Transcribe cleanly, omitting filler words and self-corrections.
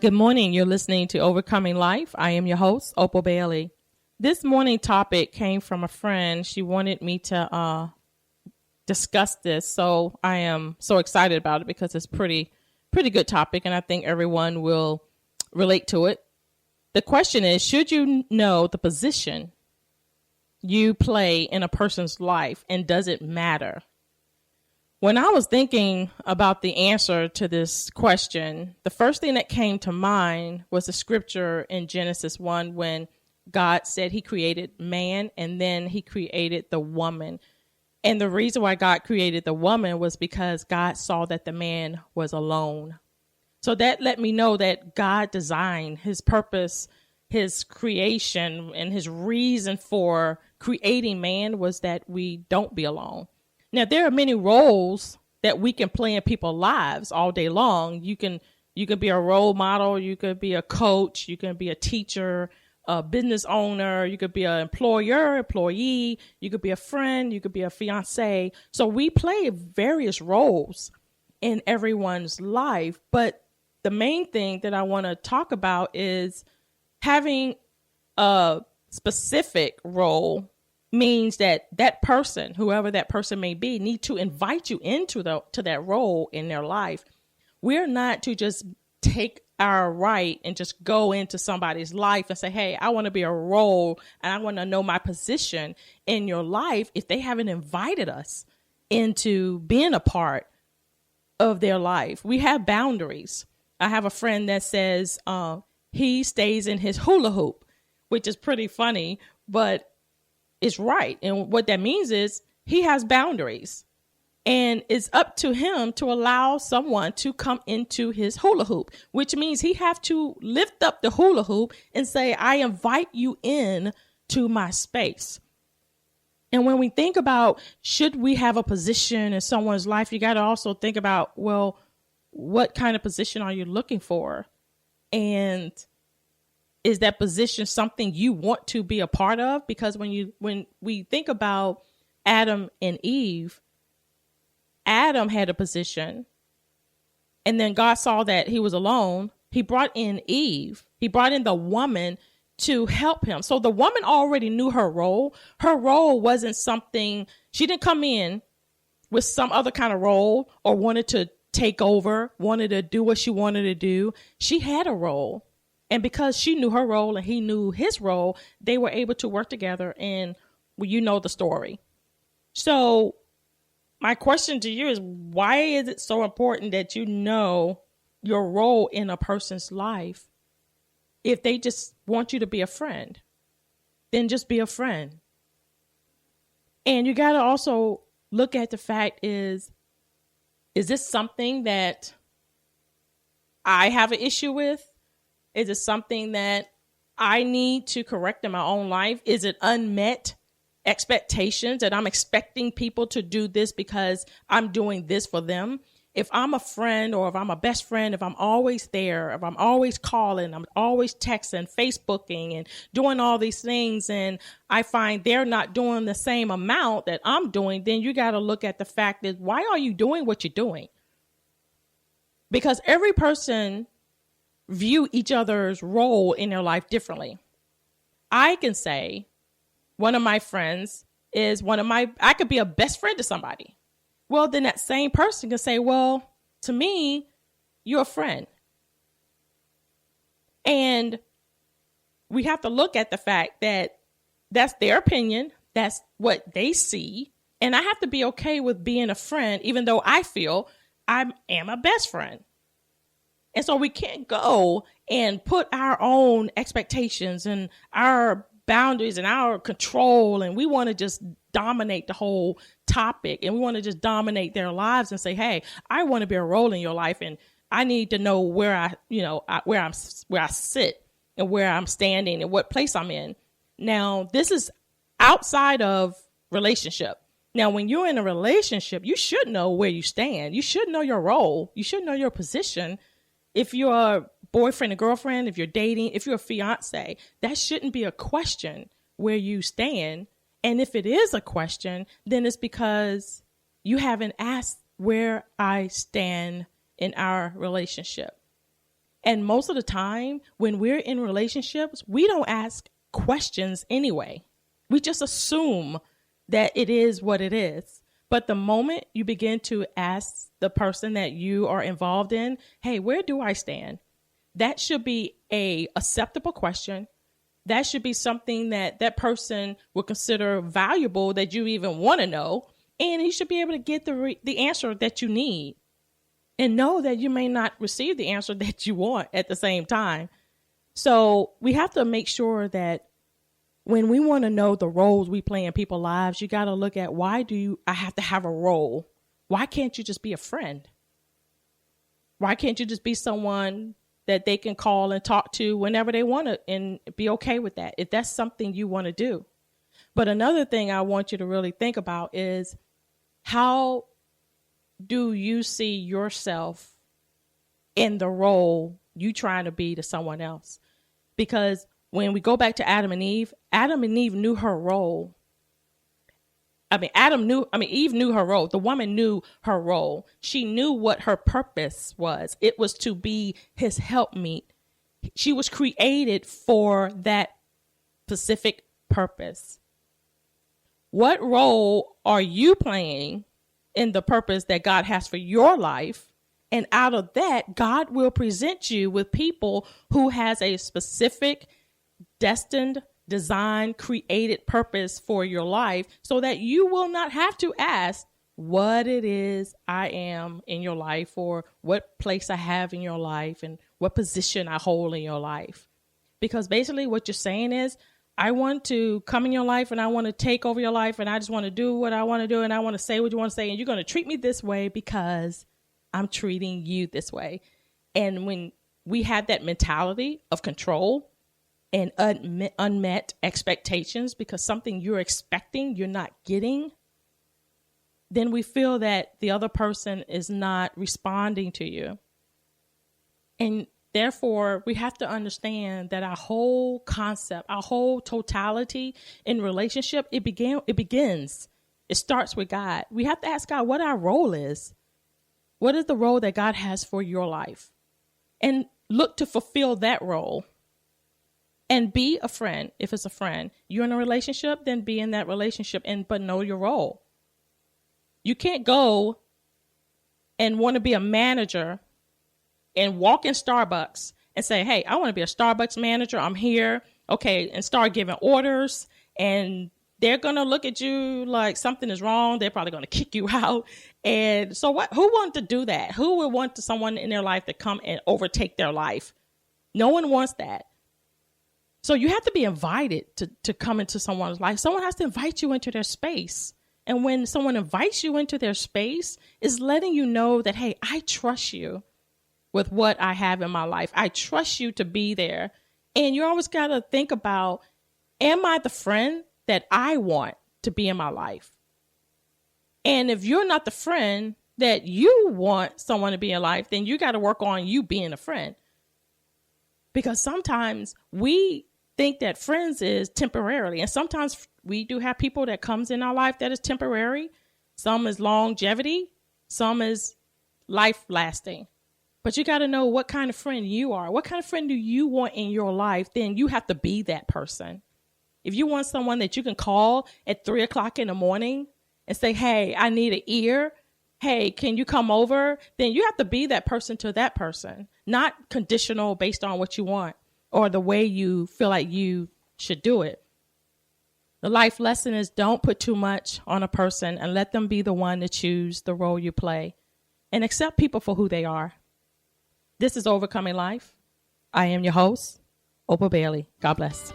Good morning. You're listening to Overcoming Life. I am your host, Opal Bailey. This morning topic came from a friend. She wanted me to discuss this, so I am so excited about it because it's pretty good topic, and I think everyone will relate to it. The question is, should you know the position you play in a person's life, and does it matter? When I was thinking about the answer to this question, the first thing that came to mind was the scripture in Genesis 1 when God said he created man and then he created the woman. And the reason why God created the woman was because God saw that the man was alone. So that let me know that God designed his purpose, his creation, and his reason for creating man was that we don't be alone. Now, there are many roles that we can play in people's lives all day long. You can be a role model. You could be a coach. You can be a teacher, a business owner. You could be an employer, employee. You could be a friend. You could be a fiance. So we play various roles in everyone's life. But the main thing that I want to talk about is having a specific role means that that person, whoever that person may be, need to invite you into that role in their life. We're not to just take our right and just go into somebody's life and say, hey, I want to be a role and I want to know my position in your life if they haven't invited us into being a part of their life. We have boundaries. I have a friend that says he stays in his hula hoop, which is pretty funny, but it's right. And what that means is he has boundaries, and it's up to him to allow someone to come into his hula hoop, which means he have to lift up the hula hoop and say, I invite you in to my space. And when we think about, should we have a position in someone's life, you got to also think about, well, what kind of position are you looking for? And is that position something you want to be a part of? Because when we think about Adam and Eve, Adam had a position, and then God saw that he was alone. He brought in Eve. He brought in the woman to help him. So the woman already knew her role. Her role wasn't something, she didn't come in with some other kind of role or wanted to take over, wanted to do what she wanted to do. She had a role. And because she knew her role and he knew his role, they were able to work together, and you know the story. So my question to you is, why is it so important that you know your role in a person's life? If they just want you to be a friend, then just be a friend. And you got to also look at the fact is this something that I have an issue with? Is it something that I need to correct in my own life? Is it unmet expectations that I'm expecting people to do this because I'm doing this for them? If I'm a friend, or if I'm a best friend, if I'm always there, if I'm always calling, I'm always texting, Facebooking, and doing all these things, and I find they're not doing the same amount that I'm doing, then you got to look at the fact that why are you doing what you're doing? Because every person view each other's role in their life differently. I can say one of my friends is I could be a best friend to somebody. Well, then that same person can say, well, to me, you're a friend. And we have to look at the fact that that's their opinion. That's what they see. And I have to be okay with being a friend, even though I feel I am a best friend. And so we can't go and put our own expectations and our boundaries and our control, and we want to just dominate the whole topic, and we want to just dominate their lives and say, hey, I want to be a role in your life, and I need to know where I sit and where I'm standing and what place I'm in. Now, this is outside of relationship. Now, when you're in a relationship, you should know where you stand. You should know your role. You should know your position. If you're a boyfriend and girlfriend, if you're dating, if you're a fiance, that shouldn't be a question where you stand. And if it is a question, then it's because you haven't asked where I stand in our relationship. And most of the time when we're in relationships, we don't ask questions anyway. We just assume that it is what it is. But the moment you begin to ask the person that you are involved in, hey, where do I stand? That should be a acceptable question. That should be something that that person will consider valuable, that you even want to know. And you should be able to get the answer that you need. And know that you may not receive the answer that you want at the same time. So we have to make sure that when we want to know the roles we play in people's lives, you got to look at, why do I have to have a role? Why can't you just be a friend? Why can't you just be someone that they can call and talk to whenever they want to and be okay with that, if that's something you want to do? But another thing I want you to really think about is, how do you see yourself in the role you trying to be to someone else? Because when we go back to Eve knew her role. Eve knew her role. The woman knew her role. She knew what her purpose was. It was to be his helpmeet. She was created for that specific purpose. What role are you playing in the purpose that God has for your life? And out of that, God will present you with people who has a specific, destined, designed, created purpose for your life, so that you will not have to ask what it is I am in your life, or what place I have in your life, and what position I hold in your life. Because basically what you're saying is, I want to come in your life and I want to take over your life, and I just want to do what I want to do, and I want to say what you want to say, and you're going to treat me this way because I'm treating you this way. And when we have that mentality of control and unmet expectations, because something you're expecting you're not getting, then we feel that the other person is not responding to you. And therefore, we have to understand that our whole concept, our whole totality in relationship, it begins. It starts with God. We have to ask God what our role is. What is the role that God has for your life? And look to fulfill that role. And be a friend if it's a friend. You're in a relationship, then be in that relationship, but know your role. You can't go and want to be a manager and walk in Starbucks and say, hey, I want to be a Starbucks manager. I'm here. Okay. And start giving orders. And they're going to look at you like something is wrong. They're probably going to kick you out. And so what? Who wants to do that? Who would want someone in their life to come and overtake their life? No one wants that. So you have to be invited to come into someone's life. Someone has to invite you into their space. And when someone invites you into their space, is letting you know that, hey, I trust you with what I have in my life. I trust you to be there. And you always got to think about, am I the friend that I want to be in my life? And if you're not the friend that you want someone to be in life, then you got to work on you being a friend. Because sometimes we think that friends is temporarily. And sometimes we do have people that comes in our life that is temporary. Some is longevity. Some is life lasting. But you got to know what kind of friend you are. What kind of friend do you want in your life? Then you have to be that person. If you want someone that you can call at 3:00 in the morning and say, hey, I need an ear. Hey, can you come over? Then you have to be that person to that person, not conditional based on what you want or the way you feel like you should do it. The life lesson is, don't put too much on a person and let them be the one to choose the role you play, and accept people for who they are. This is Overcoming Life. I am your host, Opal Bailey. God bless.